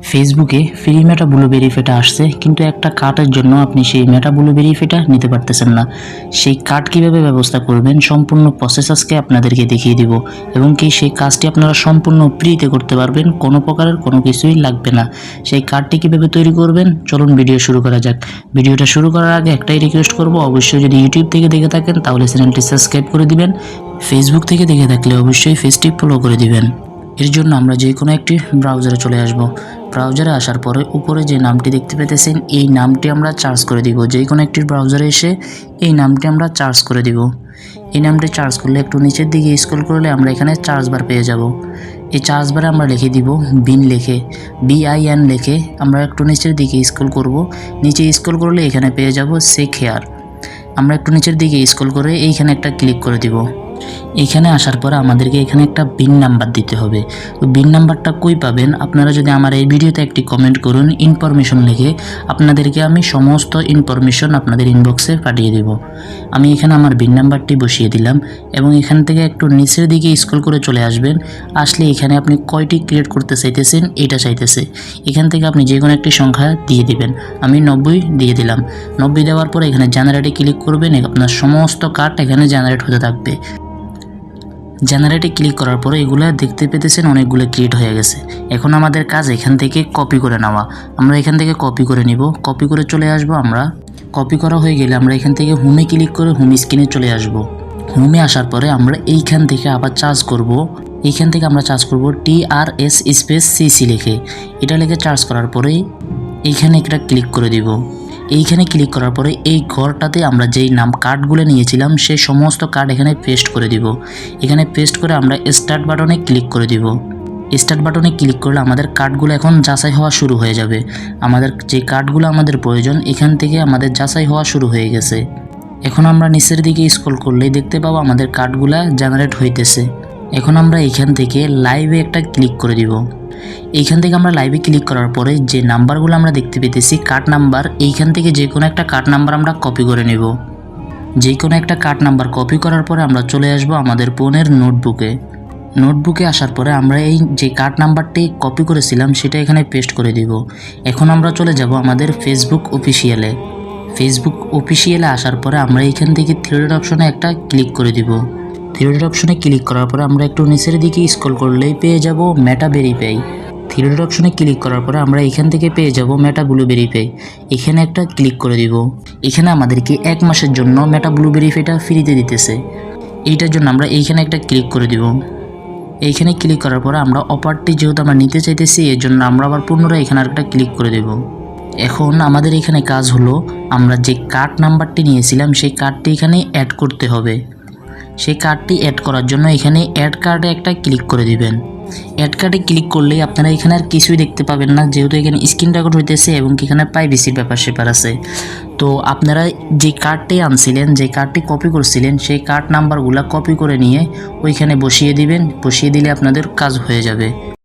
ফেসবুকে ফ্রি মেটা blue benefit আসছে, কিন্তু একটা কার্ডের জন্য আপনি সেই মেটা ব্লু বেনিফিটটা নিতে পারতেছেন না। সেই কার্ড কীভাবে ব্যবস্থা করবেন সম্পূর্ণ প্রসেস আজকে আপনাদেরকে দেখিয়ে দিব, এবং কি সেই কাজটি আপনারা সম্পূর্ণ ফ্রিতে করতে পারবেন, কোনো প্রকারের কোনো কিছুই লাগবে না। সেই কার্ডটি কীভাবে তৈরি করবেন চলুন ভিডিও শুরু করা যাক। ভিডিওটা শুরু করার আগে একটাই রিকোয়েস্ট করব, অবশ্যই যদি ইউটিউব থেকে দেখে থাকেন তাহলে চ্যানেলটি সাবস্ক্রাইব করে দিবেন, ফেসবুক থেকে দেখে থাকলে অবশ্যই পেজটি ফলো করে দিবেন। এর জন্য আমরা যে কোনো একটি ব্রাউজারে চলে আসব। ব্রাউজারে আসার পরে উপরে যে নামটি দেখতে পেতেছেন এই নামটি আমরা চার্জ করে দিব। যে কোনো একটি ব্রাউজারে এসে এই নামটি আমরা চার্জ করে দিব। এই নামটি চার্জ করলে একটু নিচের দিকে স্ক্রল করলে আমরা এখানে চার্জ বার পেয়ে যাব। এই চার্জ বারে আমরা লিখে দিব বিন, লিখে BIN লিখে আমরা একটু নিচের দিকে স্ক্রল করব। নিচে স্ক্রল করলে এখানে পেয়ে যাব চেক হেয়ার। আমরা একটু নিচের দিকে স্ক্রল করে এইখানে একটা ক্লিক করে দিব। এইখানে আসার পরে আমাদেরকে এখানে একটা বিন নাম্বার দিতে হবে। তো বিন নাম্বারটা কই পাবেন আপনারা যদি আমার এই ভিডিওতে একটি কমেন্ট করুন ইনফরমেশন লিখে, আপনাদেরকে আমি সমস্ত ইনফরমেশন আপনাদের ইনবক্সে পাঠিয়ে দেব। আমি এখানে আমার বিন নাম্বারটি বসিয়ে দিলাম এবং এখান থেকে একটু নিচের দিকে স্ক্রল করে চলে আসবেন। আসলে এখানে আপনি কয়টি ক্রিয়েট করতে চাইতেছেন এটা চাইতেছে, এখান থেকে আপনি যে কোনো একটি সংখ্যা দিয়ে দিবেন। আমি 90 দিয়ে দিলাম। 90 দেওয়ার পরে এখানে জেনারেটে ক্লিক করবেন, আপনার সমস্ত কার্ড এখানে জেনারেট হতে থাকবে। জেনারেটে ক্লিক করার পরে এগুলো দেখতে পেতেছেন অনেকগুলো ক্রিয়েট হয়ে গেছে। এখন আমাদের কাজ এখান থেকে কপি করে নেওয়া। আমরা এখান থেকে কপি করে নিব, কপি করে চলে আসব। আমরা কপি করা হয়ে গেলে আমরা এখান থেকে হোমে ক্লিক করে হোম স্ক্রিনে চলে আসব। হোমে আসার পরে আমরা এইখান থেকে আবার চার্জ করব। এইখান থেকে আমরা চার্জ করব TRS স্পেস CC লিখে। এটা লিখে চার্জ করার পরে এইখানে একটা ক্লিক করে দিব। এইখানে ক্লিক করার পরে এই ঘরটাতে আমরা যেই নাম কার্ডগুলো নিয়েছিলাম সেই সমস্ত কার্ড এখানে পেস্ট করে দিব। এখানে পেস্ট করে আমরা স্টার্ট বাটনে ক্লিক করে দিব। স্টার্ট বাটনে ক্লিক করলে আমাদের কার্ডগুলো এখন যাচাই হওয়া শুরু হয়ে যাবে। আমাদের যে কার্ডগুলো আমাদের প্রয়োজন এখান থেকে আমাদের যাচাই হওয়া শুরু হয়ে গেছে। এখন আমরা নিচের দিকে স্ক্রল করলেই দেখতে পাবো আমাদের কার্ডগুলো জেনারেট হইতেছে। এখন আমরা এখান থেকে লাইভে একটা ক্লিক করে দিব। এইখান থেকে আমরা লাইভে ক্লিক করার পরে যে নাম্বারগুলো আমরা দেখতে পেতেছি কার্ড নাম্বার, এইখান থেকে যে কোনো একটা কার্ড নাম্বার আমরা কপি করে নেব। যে কোনো একটা কার্ড নাম্বার কপি করার পরে আমরা চলে আসব আমাদের ফোনের নোটবুকে আসার পরে আমরা এই যে কার্ড নাম্বারটি কপি করেছিলাম সেটা এখানে পেস্ট করে দিব। এখন আমরা চলে যাব আমাদের ফেসবুক অফিসিয়ালে আসার পরে আমরা এইখান থেকে থ্রি ডট অপশনে একটা ক্লিক করে দিব। থ্রি ডট অপশনে ক্লিক করার পরে আমরা একটু নিচের দিকে স্ক্রল করলেই পেয়ে যাব মেটা ভেরিফাই। থ্রি ডট অপশনে ক্লিক করার পরে আমরা এখান থেকে পেয়ে যাব মেটা ব্লু ভেরিফাই। এখানে একটা ক্লিক করে দিব। এখানে আমাদেরকে 1 মাসের জন্য মেটা ব্লু ভেরিফাইটা ফ্রিতে দিতেছে। এইটার জন্য আমরা এইখানে একটা ক্লিক করে দিব। এইখানে ক্লিক করার পরে আমরা অফারটি যেহেতু আমরা নিতে চাইতেছি এর জন্য আমরা আবার পুনরায় এখানে আরেকটা ক্লিক করে দেব। এখন আমাদের এখানে কাজ হলো আমরা যে কার্ড নাম্বারটি নিয়েছিলাম সেই কার্ডটি এখানে অ্যাড করতে হবে। সেই কার্ডটি অ্যাড করার জন্য এখানে অ্যাড কার্ডে একটা ক্লিক করে দিবেন। অ্যাড কার্ডে ক্লিক করলেই আপনারা এখানে আর কিছুই দেখতে পাবেন না, যেহেতু এখানে স্ক্রিন রেকর্ড হইতেছে এবং এখানে প্রাইভেসির ব্যাপার আছে। তো আপনারা যে কার্ডটি আনছিলেন, যে কার্ডটি কপি করছিলেন সেই কার্ড নাম্বারগুলো কপি করে নিয়ে ওইখানে বসিয়ে দিবেন। বসিয়ে দিলে আপনাদের কাজ হয়ে যাবে।